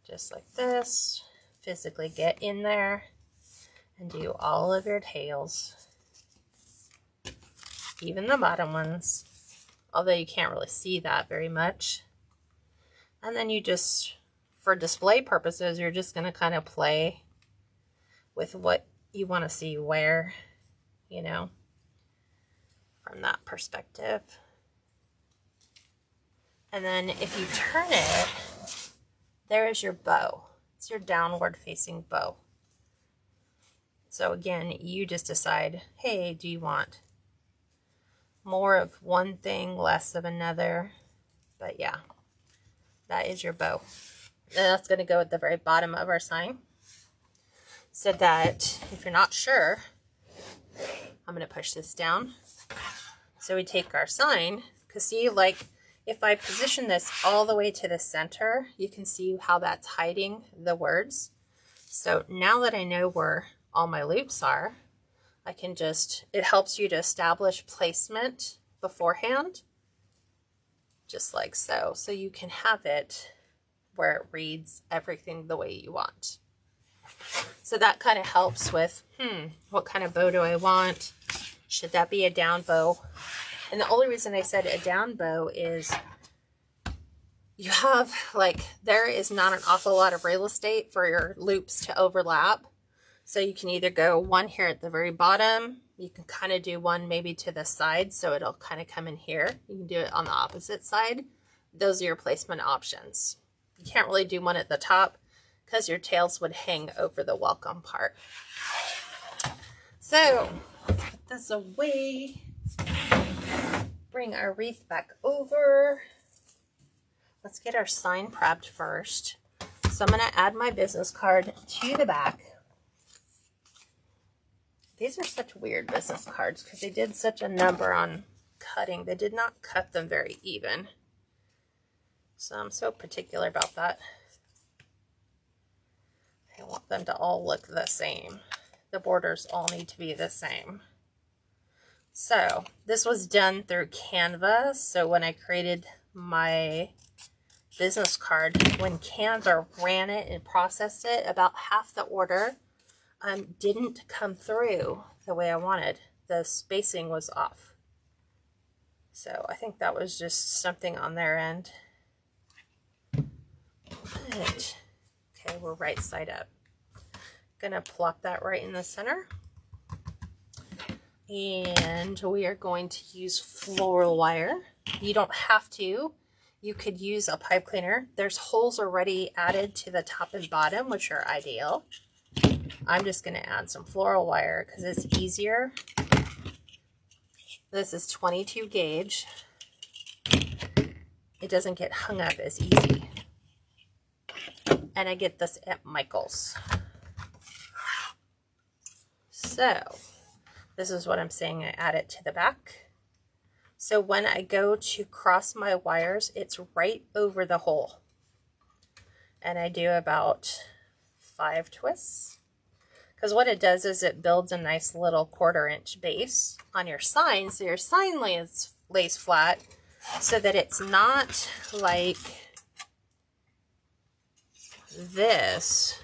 Just like this. Physically get in there and do all of your tails. Even the bottom ones. Although you can't really see that very much. And then you just, for display purposes, you're just going to kind of play with what you want to see where, you know, from that perspective. And then if you turn it, there is your bow. It's your downward facing bow. So again, you just decide, hey, do you want more of one thing, less of another? But yeah, that is your bow. And that's going to go at the very bottom of our sign. So that if you're not sure, I'm going to push this down. So we take our sign, because see, like if I position this all the way to the center, you can see how that's hiding the words. So now that I know where all my loops are, I can just, it helps you to establish placement beforehand, just like so. So you can have it where it reads everything the way you want. So that kind of helps with, what kind of bow do I want? Should that be a down bow? And the only reason I said a down bow is you have, like, there is not an awful lot of real estate for your loops to overlap. So you can either go one here at the very bottom. You can kind of do one maybe to the side, so it'll kind of come in here. You can do it on the opposite side. Those are your placement options. You can't really do one at the top because your tails would hang over the welcome part. So, let's put this away. Bring our wreath back over. Let's get our sign prepped first. So I'm going to add my business card to the back. These are such weird business cards because they did such a number on cutting. They did not cut them very even. So I'm so particular about that. I want them to all look the same. The borders all need to be the same. So this was done through Canva. So when I created my business card, when Canva ran it and processed it, about half the order didn't come through the way I wanted. The spacing was off. So I think that was just something on their end. But, okay, we're right side up. Gonna plop that right in the center. And we are going to use floral wire. You don't have to. You could use a pipe cleaner. There's holes already added to the top and bottom, which are ideal. I'm just going to add some floral wire because it's easier. This is 22 gauge. It doesn't get hung up as easy. And I get this at Michael's. So this is what I'm saying. I add it to the back. So when I go to cross my wires, it's right over the hole. And I do about 5 twists. Because what it does is it builds a nice little 1/4 inch base on your sign. So your sign lays flat so that it's not like this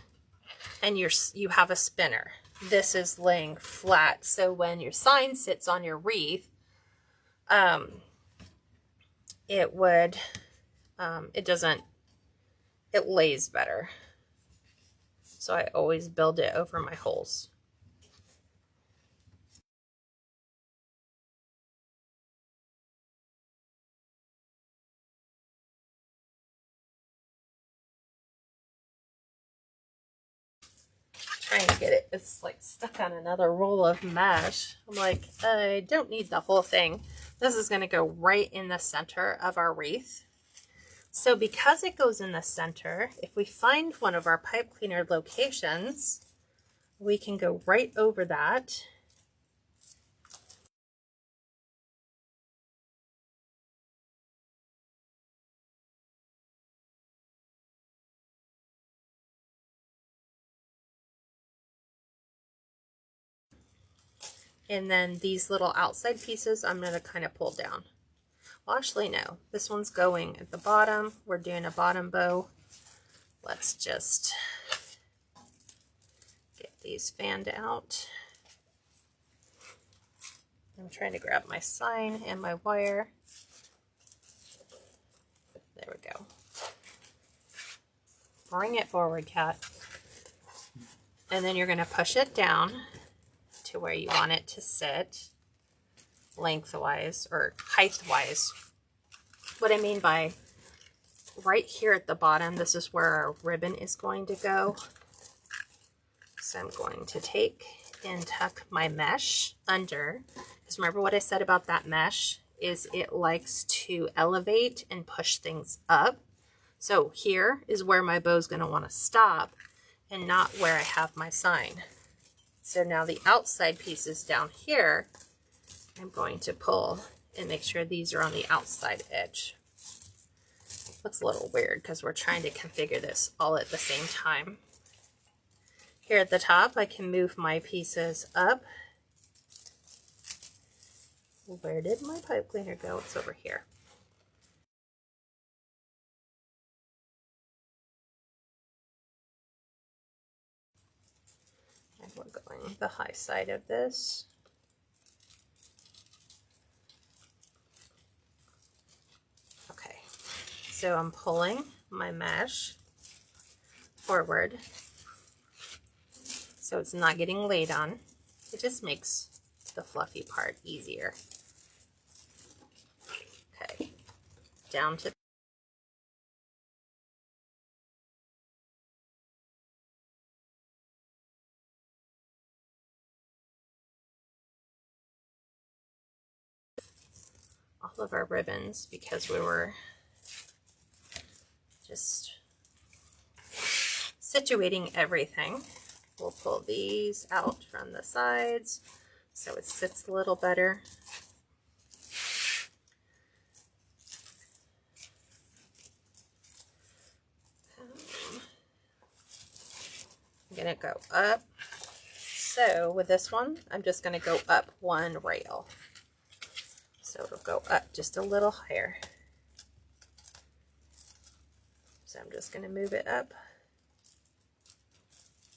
and you have a spinner. This is laying flat. So when your sign sits on your wreath, it lays better. So I always build it over my holes. Trying to get it, it's like stuck on another roll of mesh. I'm like, I don't need the whole thing. This is going to go right in the center of our wreath. So because it goes in the center, if we find one of our pipe cleaner locations, we can go right over that. And then these little outside pieces, I'm going to kind of pull down. Well, actually, no. This one's going at the bottom. We're doing a bottom bow. Let's just get these fanned out. I'm trying to grab my sign and my wire. There we go. Bring it forward, Kat. And then you're going to push it down to where you want it to sit, lengthwise or height-wise. What I mean by right here at the bottom, this is where our ribbon is going to go. So I'm going to take and tuck my mesh under. Because remember what I said about that mesh is it likes to elevate and push things up. So here is where my bow is going to want to stop and not where I have my sign. So now the outside pieces down here, I'm going to pull and make sure these are on the outside edge. Looks a little weird because we're trying to configure this all at the same time. Here at the top, I can move my pieces up. Where did my pipe cleaner go? It's over here. And we're going the high side of this. Okay, so I'm pulling my mesh forward so it's not getting laid on. It just makes the fluffy part easier. Okay, down to all of our ribbons because we were just situating everything. We'll pull these out from the sides so it sits a little better. I'm gonna go up. So with this one, I'm just gonna go up one rail. So it'll go up just a little higher. So I'm just going to move it up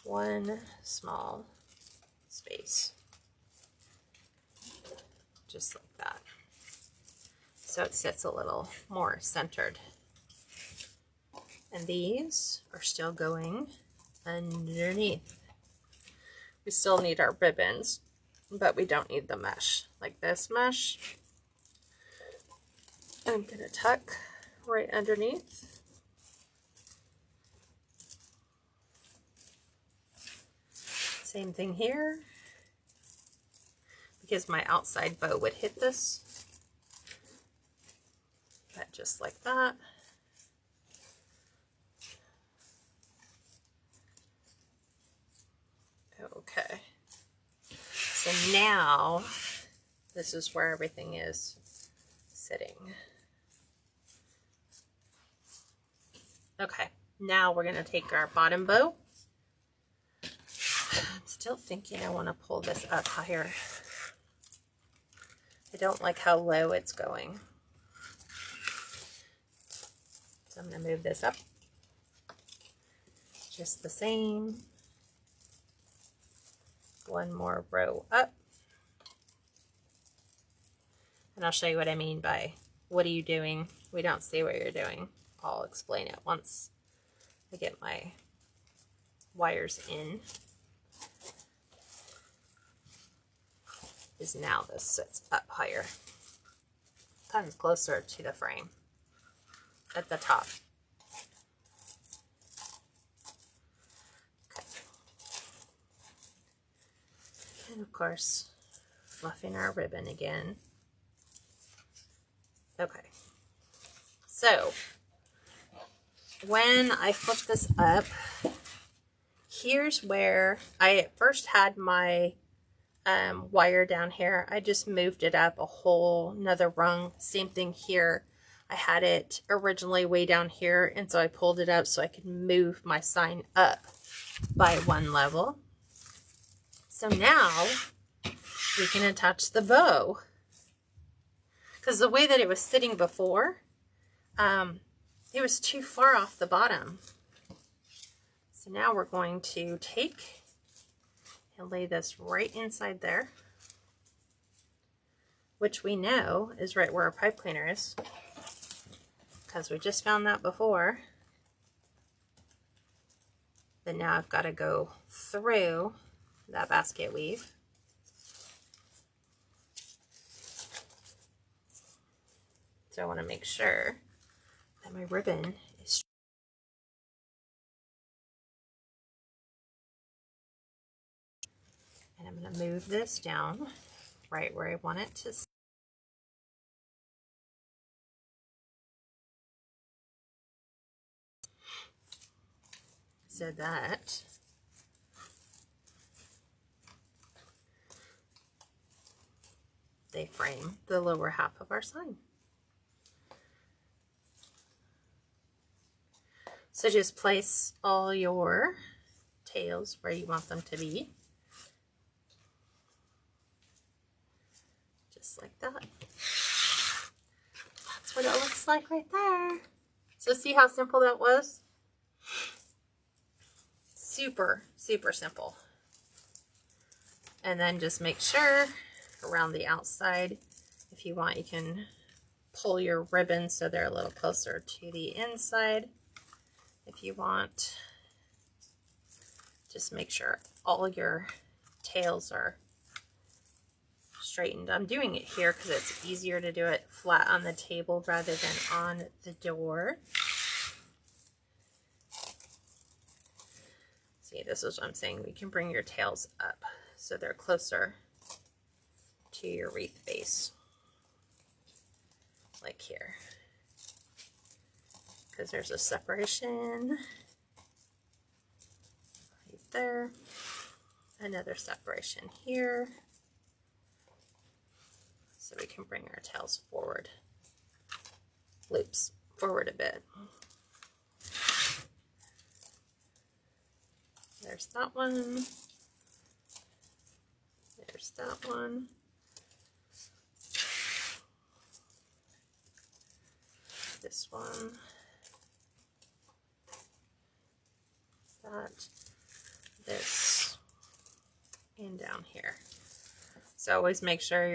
one small space, just like that. So it sits a little more centered. And these are still going underneath. We still need our ribbons, but we don't need the mesh. Like this mesh, I'm going to tuck right underneath. Same thing here, because my outside bow would hit this. But just like that. Okay. So now this is where everything is sitting. Okay, now we're going to take our bottom bow. I'm still thinking I want to pull this up higher. I don't like how low it's going. So I'm going to move this up just the same. One more row up. And I'll show you what I mean by what are you doing? We don't see what you're doing. I'll explain it once I get my wires in. Is now this sits up higher. Comes closer to the frame at the top. Okay. And of course, fluffing our ribbon again. Okay. So when I flip this up, here's where I at first had my wire down here. I just moved it up a whole another rung. Same thing here. I had it originally way down here, and so I pulled it up so I could move my sign up by one level. So now we can attach the bow, because the way that it was sitting before, it was too far off the bottom. So now we're going to take and lay this right inside there, which we know is right where our pipe cleaner is, because we just found that before. But now I've got to go through that basket weave. So I want to make sure that my ribbon is and I'm going to move this down right where I want it to sit. So that they frame the lower half of our sign. So just place all your tails where you want them to be. Just like that. That's what it looks like right there. So see how simple that was? Super, super simple. And then just make sure around the outside, if you want, you can pull your ribbons so they're a little closer to the inside. If you want, just make sure all your tails are straightened. I'm doing it here because it's easier to do it flat on the table rather than on the door. See, this is what I'm saying. We can bring your tails up so they're closer to your wreath base, like here, because there's a separation right there, another separation here, so we can bring our tails forward, loops forward a bit. There's that one. There's that one. This one. that, this, and down here. So always make sure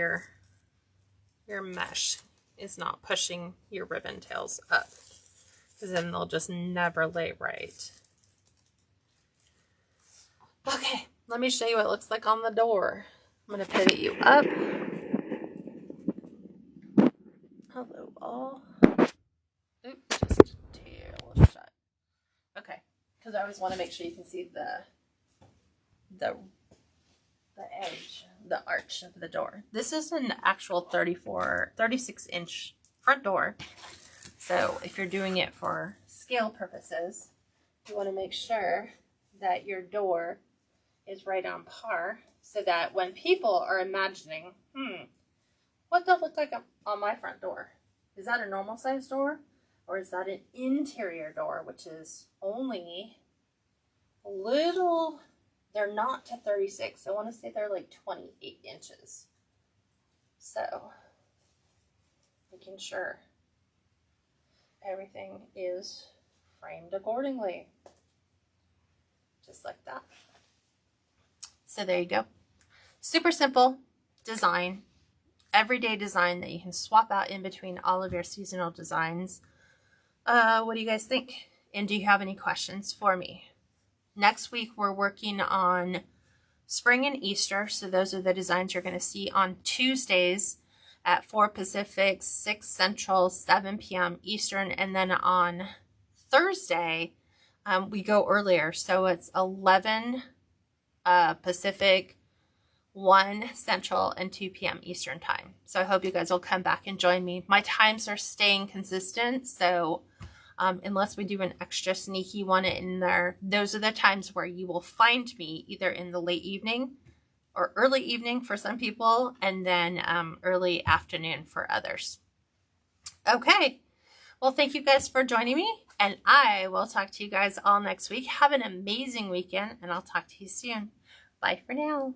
your mesh is not pushing your ribbon tails up, because then they'll just never lay right. Okay, let me show you what it looks like on the door. I'm going to pivot you up. Hello all. Oops, just tail shut. Okay, because I always want to make sure you can see the edge, the arch of the door. This is an actual 36-inch front door. So if you're doing it for scale purposes, you want to make sure that your door is right on par, so that when people are imagining, what they'll look like on my front door. Is that a normal size door? Or is that an interior door, which is only a little, they're not to 36. I want to say they're like 28 inches. So, making sure everything is framed accordingly. Just like that. So there you go. Super simple design. Everyday design that you can swap out in between all of your seasonal designs. What do you guys think? And do you have any questions for me? Next week, we're working on spring and Easter. So those are the designs you're going to see on Tuesdays at 4 Pacific, 6 Central, 7 p.m. Eastern. And then on Thursday, we go earlier. So it's 11 Pacific, 1 Central, and 2 p.m. Eastern time. So I hope you guys will come back and join me. My times are staying consistent, so unless we do an extra sneaky one in there, those are the times where you will find me, either in the late evening or early evening for some people, and then early afternoon for others. Okay, well, thank you guys for joining me, and I will talk to you guys all next week. Have an amazing weekend, and I'll talk to you soon. Bye for now.